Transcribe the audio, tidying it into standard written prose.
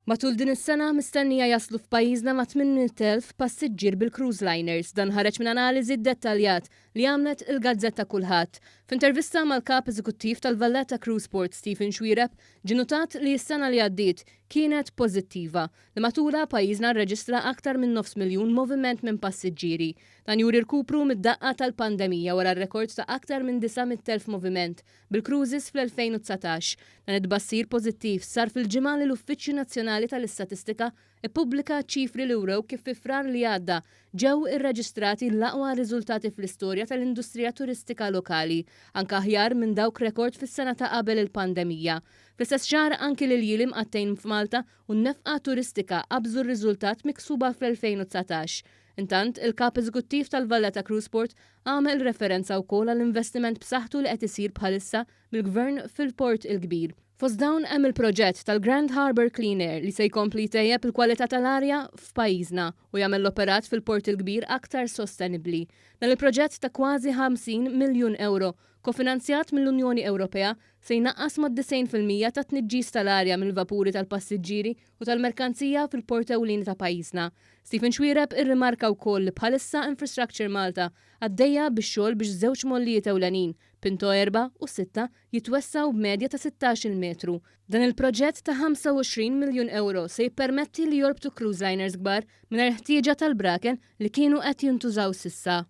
Matul din is-sena mistennija jaslu f'pajjiżna ma' 800,000 passiġġier bil-cruise liners dan ħareġ minn analiżi dettaljat li għamlet il-Gazzetta Kulħadd. F'intervista mal-kap eżekuttiv tal-Valletta Cruise Port Stephen Xwiereb ġie notat li s-sena li għaddiet kienet pożittiva li matula pajjiżna rreġistra aktar minn 500,000 moviment minn passiġġieri. Dan juri rkupru mid-daqqa tal-pandemija wara r-rekord ta' aktar minn 900,000 moviment bil-cruises fl-2019. Dan id-bassir pożittiv sar fil-ġimgħa li l-Uffiċċju Nazzjonali tal-Istatistika ippubblika ċifri li wrew kif fi frar li għadda ġew irreġistrati l-aqwa riżultati fl-istorja tal-industrija turistika lokali, anke aħjar minn dawk rekord fis-sena ta' qabel il-pandemija. Fl-istess xahar anki lil jielim għattejn f'Malta u n-nefqa turistika qabżu r-riżultat miksuba fl-2019. Intant, il-kap eżekuttiv tal-Valletta Cruise Port għamel referenza wkoll għall-investiment b'saħħtu li qed isir bħalissa mill-Gvern fil-port il-kbir. Fost dawn hemm il-proġett tal-Grand Harbour Clean Air li se jkompli tejjeb il-kwalità tal-arja f'pajjiżna u jagħmel l-operat fil-port il-kbir aktar sostenibbli. Dan il-proġett ta' kważi 50 miljun euro kofinanzjat mill-Unjoni Ewropea se jnaqqas mad-90% ta' tniġġis tal-arja mill-vapuri tal-passiġġieri u tal-merkanzija fil-port ewlieni ta' pajjiżna. Stephen Xwiereb irrimarka wkoll li bħalissa Infrastructure Malta għaddejja bix-xogħol biex żewġ mollijiet ewlenin, Pinto 4 u 6, jitwessaw b'medja ta' 16 metru. Dan il-proġett ta' 25 miljun euro se jippermetti li jorbtu cruise liners kbar mingħajr ħtieġa tal-braken li kienu qed jintużaw sissa.